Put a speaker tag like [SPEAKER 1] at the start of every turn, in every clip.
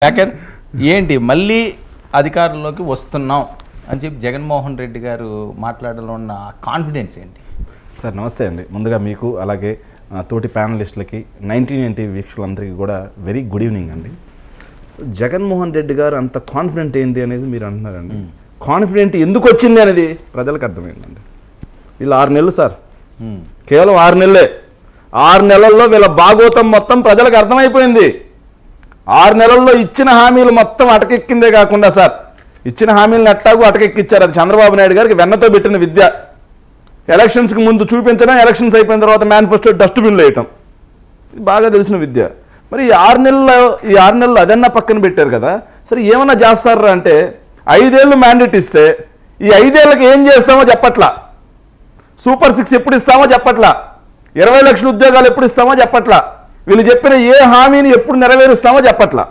[SPEAKER 1] Packer ఏంటి మళ్ళీ అధికారంలోకి వస్తున్నాం అని చెప్పి జగన్మోహన్ రెడ్డి గారు మాట్లాడడంలో ఉన్న కాన్ఫిడెన్స్ ఏంటి?
[SPEAKER 2] సార్ నమస్తే అండి. ముందుగా మీకు అలాగే తోటి ప్యానలిస్టులకి 19 వీక్షకులందరికీ కూడా వెరీ గుడ్ ఈవినింగ్ అండి. జగన్మోహన్ రెడ్డి గారు అంత కాన్ఫిడెంట్ ఏంటి అనేది మీరు అంటున్నారండి. కాన్ఫిడెంట్ ఎందుకు వచ్చింది అనేది ప్రజలకు అర్థమైందండి. వీళ్ళు 6 నెలలు సార్, కేవలం 6 నెలలే. 6 నెలల్లో వీళ్ళ భాగోతం మొత్తం ప్రజలకు అర్థమైపోయింది. 6 నెలల్లో ఇచ్చిన హామీలు మొత్తం అటకెక్కిందే కాకుండా సార్, ఇచ్చిన హామీలను ఎట్టాಗೂ అటకెక్కిచ్చారు. అది చంద్రబాబు నాయుడు గారికి వెన్నతో పెట్టిన విద్య. ఎలక్షన్స్కి ముందు చూపించడం, ఎలక్షన్స్ అయిపోయిన తర్వాత మేనిఫెస్టో డస్ట్బిన్లో వేయటం, ఇది బాగా తెలిసిన విద్య. మరి ఈ 6 నెలలు అదన్నా పక్కన పెట్టారు కదా. సరే ఏమన్నా చేస్తారా అంటే 5 ఏళ్ళు మ్యాండేట్ ఇస్తే ఈ 5 ఏళ్ళకి ఏం చేస్తామో చెప్పట్లా. సూపర్ 6 ఎప్పుడు ఇస్తామో చెప్పట్లా. 20 లక్షల ఉద్యోగాలు ఎప్పుడు ఇస్తామో చెప్పట్లా. వీళ్ళు చెప్పిన ఏ హామీని ఎప్పుడు నెరవేరుస్తామో చెప్పట్లా.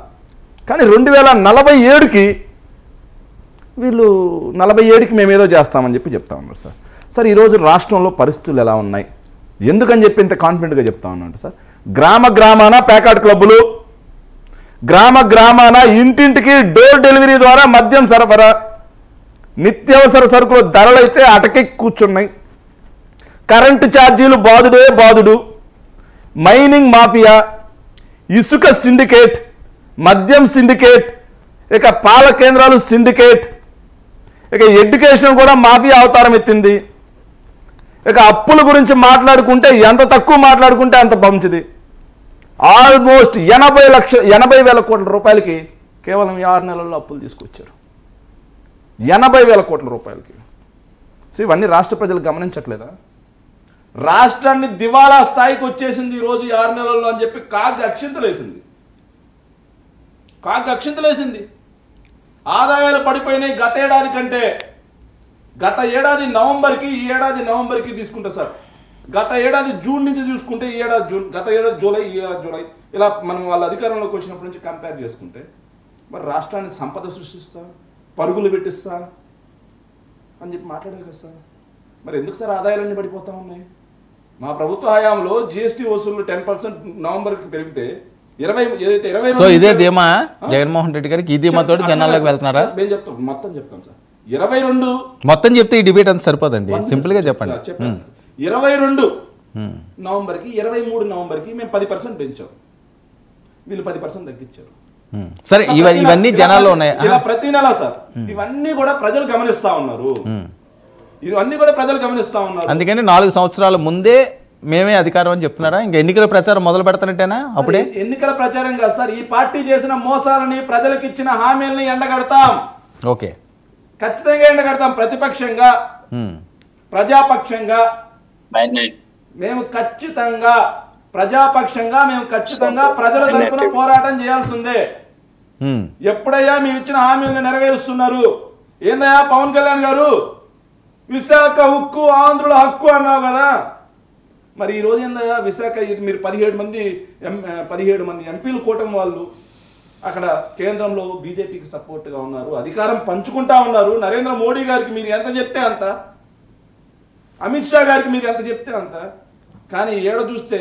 [SPEAKER 2] కానీ 2047కి వీళ్ళు 47కి మేమేదో చేస్తామని చెప్తా ఉన్నారు సార్. సార్ ఈరోజు రాష్ట్రంలో పరిస్థితులు ఎలా ఉన్నాయి, ఎందుకని చెప్పి ఇంత కాన్ఫిడెంట్గా చెప్తా ఉన్నాను సార్. గ్రామాన ప్యాకాట్ క్లబ్బులు, గ్రామాన ఇంటింటికి డోర్ డెలివరీ ద్వారా మద్యం సరఫరా, నిత్యావసర సరుకుల ధరలైతే అటకెక్కి కూర్చున్నాయి. కరెంటు ఛార్జీలు బాదుడు, మైనింగ్ మాఫియా, ఇసుక సిండికేట్, మద్యం సిండికేట్, ఇక పాల కేంద్రాలు సిండికేట్, ఇక ఎడ్యుకేషన్ కూడా మాఫియా అవతారం ఎత్తింది. ఇక అప్పుల గురించి మాట్లాడుకుంటే ఎంత తక్కువ మాట్లాడుకుంటే అంత మంచిది. ఆల్మోస్ట్ 80,000 కోట్ల రూపాయలకి కేవలం 6 నెలల్లో అప్పులు తీసుకొచ్చారు. 80,000 కోట్ల రూపాయలకి. సో ఇవన్నీ రాష్ట్ర ప్రజలు గమనించట్లేదా? రాష్ట్రాన్ని దివాలా స్థాయికి వచ్చేసింది ఈరోజు 6 నెలల్లో అని చెప్పి కాగ్ అక్షింతలేసింది. ఆదాయాలు పడిపోయినాయి గత ఏడాది కంటే. గత ఏడాది నవంబర్కి ఈ ఏడాది నవంబర్కి తీసుకుంటా సార్. గత ఏడాది జూన్ నుంచి చూసుకుంటే ఈ ఏడాది జూన్, గత ఏడాది జూలై, ఈ ఏడాది జూలై, ఇలా మనం వాళ్ళ అధికారంలోకి వచ్చినప్పటి నుంచి కంపేర్ చేసుకుంటే మరి రాష్ట్రాన్ని సంపద సృష్టిస్తా, పరుగులు పెట్టిస్తా అని చెప్పి మాట్లాడారు కదా సార్. మరి ఎందుకు సార్ ఆదాయాలన్నీ పడిపోతా ఉన్నాయి? మా ప్రభుత్వ హయాంలో జిఎస్టీ వసూళ్లు 10% నవంబర్కి పెరిగితే 20
[SPEAKER 1] సో ఇదే ధీమా జగన్మోహన్ రెడ్డి గారికి, ఈ ధీమాతోటి జనాల్లోకి వెళ్తున్నారా?
[SPEAKER 2] నేను చెప్తాం, మొత్తం చెప్తాం సార్. 22
[SPEAKER 1] మొత్తం చెప్తే ఈ డిబేట్ అంత సరిపోదండి, సింపుల్ గా చెప్పండి.
[SPEAKER 2] 22 నవంబర్కి 23 నవంబర్కి మేము 10% పెంచాం, వీళ్ళు 10% తగ్గించారు.
[SPEAKER 1] సరే ఇవన్నీ జనాల్లో ఉన్నాయి.
[SPEAKER 2] ఇలా ప్రతి నెల సార్ ఇవన్నీ కూడా ప్రజలు గమనిస్తా ఉన్నారు.
[SPEAKER 1] అందుకని 4 సంవత్సరాల ముందే మేమే అధికారం అని చెప్తున్నారా? ఇంకా ఎన్నికల ప్రచారం మొదలు పెడతానంటేనా? అప్పుడే
[SPEAKER 2] ఎన్నికల ప్రచారం కాదు సార్, ఈ పార్టీ చేసిన మోసాలని, ప్రజలకు ఇచ్చిన హామీలని ఎండగడతాం.
[SPEAKER 1] ఓకే,
[SPEAKER 2] ఖచ్చితంగా ఎండగడతాం. ప్రతిపక్షంగా, ప్రజాపక్షంగా మేము ఖచ్చితంగా ప్రజల తరపున పోరాటం చేయాల్సిందే. ఎప్పుడయ్యా మీరు ఇచ్చిన హామీలను నెరవేరుస్తున్నారు? ఏందయ్యా పవన్ కళ్యాణ్ గారు, విశాఖ ఉక్కు ఆంధ్రుల హక్కు అన్నావు కదా, మరి ఈరోజు ఏందయ్యా విశాఖ? ఇది మీరు 17 మంది ఎంపీలు కూటమి వాళ్ళు అక్కడ కేంద్రంలో బీజేపీకి సపోర్ట్గా ఉన్నారు, అధికారం పంచుకుంటా ఉన్నారు. నరేంద్ర మోడీ గారికి మీరు ఎంత చెప్తే అంత, అమిత్ షా గారికి మీరు ఎంత చెప్తే అంత. కానీ ఏడ చూస్తే